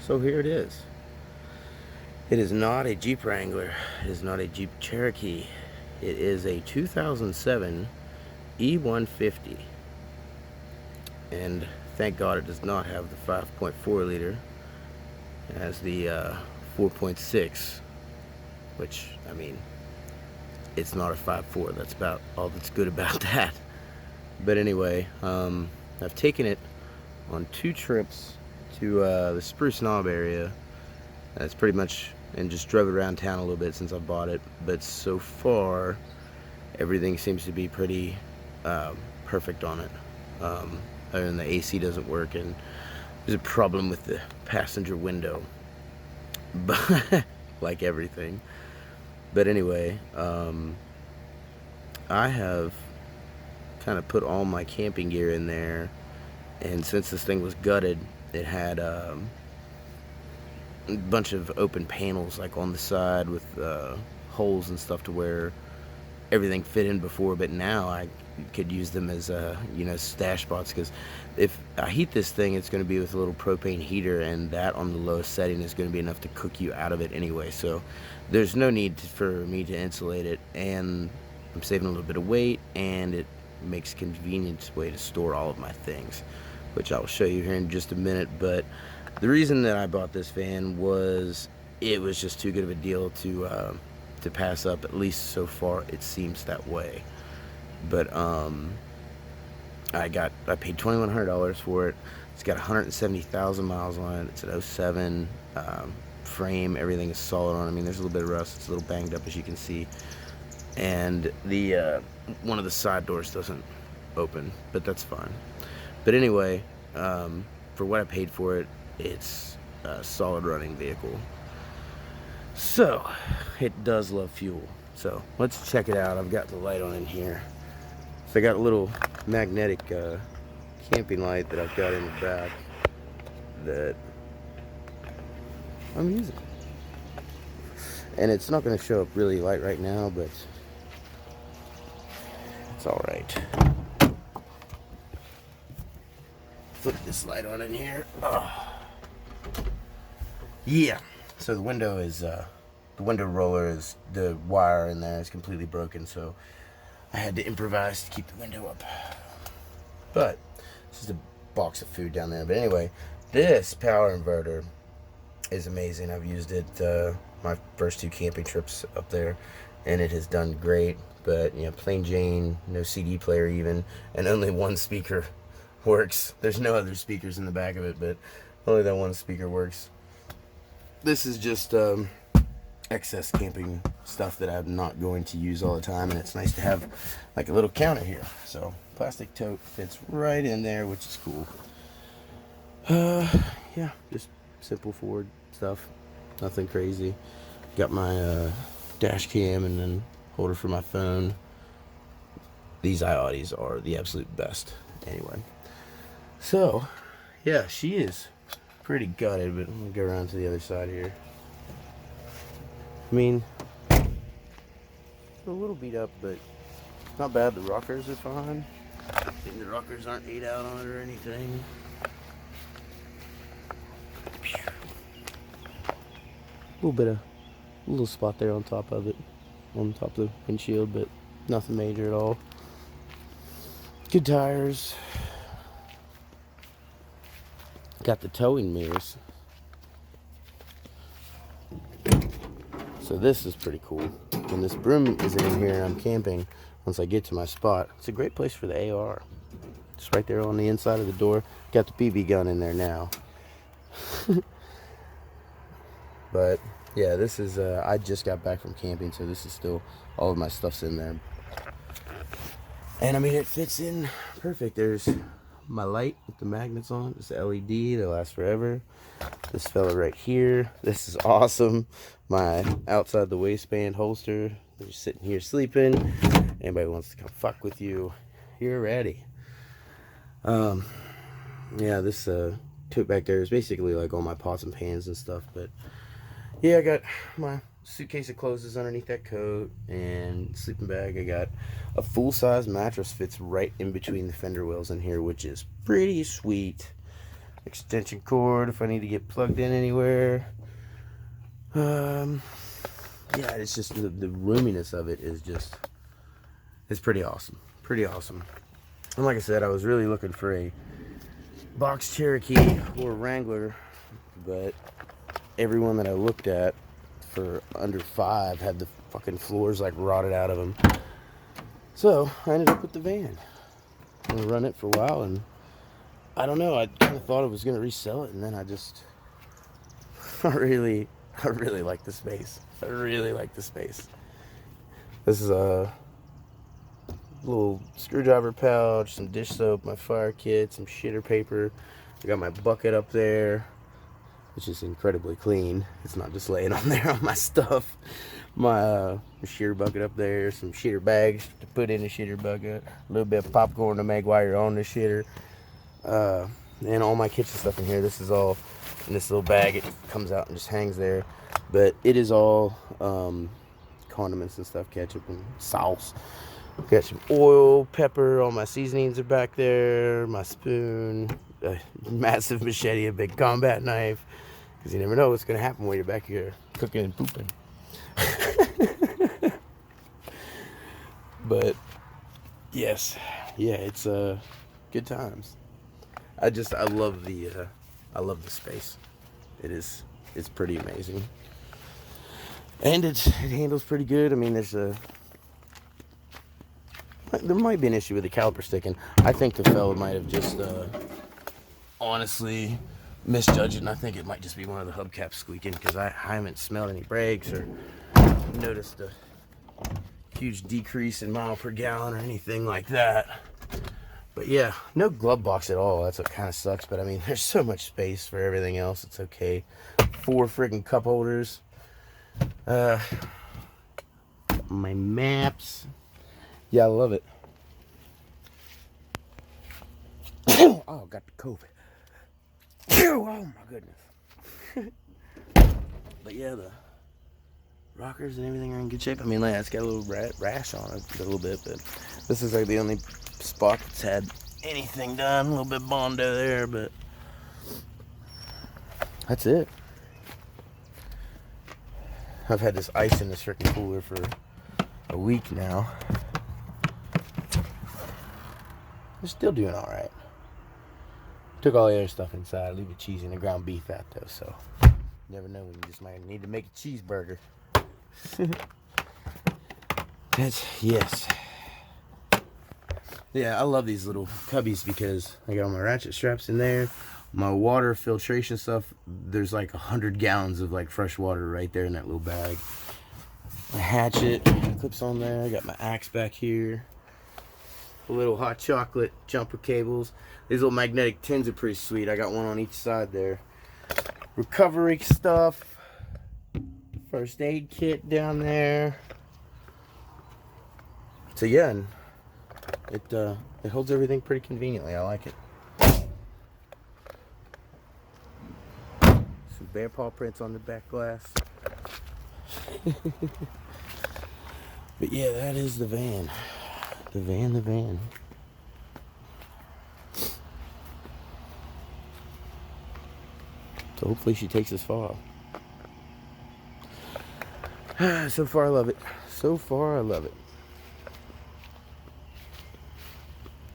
So here it is. It is not a Jeep Wrangler. It is not a Jeep Cherokee. It is a 2007 E150. And thank God it does not have the 5.4 liter. It has the 4.6, which, I mean, it's not a 5.4. That's about all that's good about that. But anyway, I've taken it on 2 trips to the Spruce Knob area. That's pretty much, and just drove it around town a little bit since I bought it. But so far, everything seems to be pretty perfect on it. Other than the AC doesn't work, and there's a problem with the passenger window, but like everything. But anyway, I have kind of put all my camping gear in there, and since this thing was gutted, it had a bunch of open panels like on the side with holes and stuff to where everything fit in before, but now I could use them as stash spots, because if I heat this thing, it's going to be with a little propane heater, and that on the lowest setting is going to be enough to cook you out of it anyway. So there's no need for me to insulate it, and I'm saving a little bit of weight, and it makes a convenient way to store all of my things, which I'll show you here in just a minute. But the reason that I bought this van was it was just too good of a deal to pass up. At least so far it seems that way. But I paid $2,100 for it. It's got 170,000 miles on it. It's an '07 frame. Everything is solid on it. I mean, there's a little bit of rust. It's a little banged up, as you can see. And the one of the side doors doesn't open, but that's fine. But anyway, for what I paid for it, it's a solid running vehicle. So it does love fuel. So let's check it out. I've got the light on in here. So I got a little magnetic camping light that I've got in the back that I'm using. And it's not going to show up really light right now, but it's all right. Flip this light on in here. Oh. Yeah. So the window is the window roller is, the wire in there is completely broken, so I had to improvise to keep the window up. But this is a box of food down there. But anyway, this power inverter is amazing. I've used it my first 2 camping trips up there, and it has done great. But plain Jane, no CD player even, and only 1 speaker works. There's no other speakers in the back of it, but only that 1 speaker works. This is just excess camping stuff that I'm not going to use all the time, and it's nice to have like a little counter here. So plastic tote fits right in there, which is cool. Yeah, just simple Ford stuff, nothing crazy. Got my dash cam and then holder for my phone. These iAudis are the absolute best. Anyway, so yeah, she is pretty gutted, but I'm gonna go around to the other side here. I mean, a little beat up, but not bad. The rockers are fine. And the rockers aren't ate out on it or anything. A little spot there on top of it, on top of the windshield, but nothing major at all. Good tires. Got the towing mirrors. So this is pretty cool. When this broom isn't in here and I'm camping, once I get to my spot, it's a great place for the AR. Just right there on the inside of the door. Got the BB gun in there now. But yeah, this is, I just got back from camping, so this is still, all of my stuff's in there. And I mean, it fits in perfect. There's my light with the magnets on. It's LED, they'll last forever. This fella right here, this is awesome. My outside the waistband holster. They're just sitting here sleeping. Anybody wants to come fuck with you, you're ready. Yeah, this tote back there is basically like all my pots and pans and stuff. But yeah, I got my suitcase of clothes is underneath that coat, and sleeping bag. I got a full-size mattress, fits right in between the fender wells in here, which is pretty sweet. extension cord if I need to get plugged in anywhere. Yeah, it's just the roominess of it is just, it's pretty awesome. Pretty awesome. And like I said, I was really looking for a box Cherokee or Wrangler, but everyone that I looked at for under $5 had the fucking floors like rotted out of them. So I ended up with the van. I'm gonna run it for a while, and I don't know, I kind of thought I was gonna resell it, and then I just I really like the space. I really like the space. This is a little screwdriver pouch, some dish soap, my fire kit, some shitter paper. I got my bucket up there, which is incredibly clean. It's not just laying on there on my stuff. My shitter bucket up there, some shitter bags to put in the shitter bucket, a little bit of popcorn to make while you're on the shitter, and all my kitchen stuff in here. This is all in this little bag. It comes out and just hangs there, but it is all condiments and stuff, ketchup and sauce. Got some oil, pepper, all my seasonings are back there, my spoon, a massive machete, a big combat knife, because you never know what's going to happen when you're back here cooking and pooping. But yes, yeah, it's good times. I love the space. It's pretty amazing, and it handles pretty good. I mean, there might be an issue with the caliper sticking. I think the fella might have just honestly misjudged it, and I think it might just be one of the hubcaps squeaking, because I haven't smelled any brakes or noticed a huge decrease in mile per gallon or anything like that. But yeah, no glove box at all. That's what kind of sucks, but I mean, there's so much space for everything else. It's okay. 4 freaking cup holders. My maps. Yeah, I love it. Oh, got the COVID. Oh my goodness. But yeah, the rockers and everything are in good shape. I mean, like, it's got a little rash on it a little bit, but this is like the only spot that's had anything done. A little bit of Bondo there, but that's it. I've had this ice in this freaking cooler for a week now. We're still doing all right. Took all the other stuff inside. Leave the cheese and the ground beef out though, so you never know when you just might need to make a cheeseburger. Yes. Yeah, I love these little cubbies because I got all my ratchet straps in there. My water filtration stuff, there's like 100 gallons of like fresh water right there in that little bag. My hatchet clips on there. I got my axe back here. A little hot chocolate jumper cables. These little magnetic tins are pretty sweet. I got one on each side there. Recovery stuff. First aid kit down there. So yeah, and it holds everything pretty conveniently. I like it. Some bear paw prints on the back glass. But yeah, that is the van. The van. So hopefully she takes us far. So far I love it.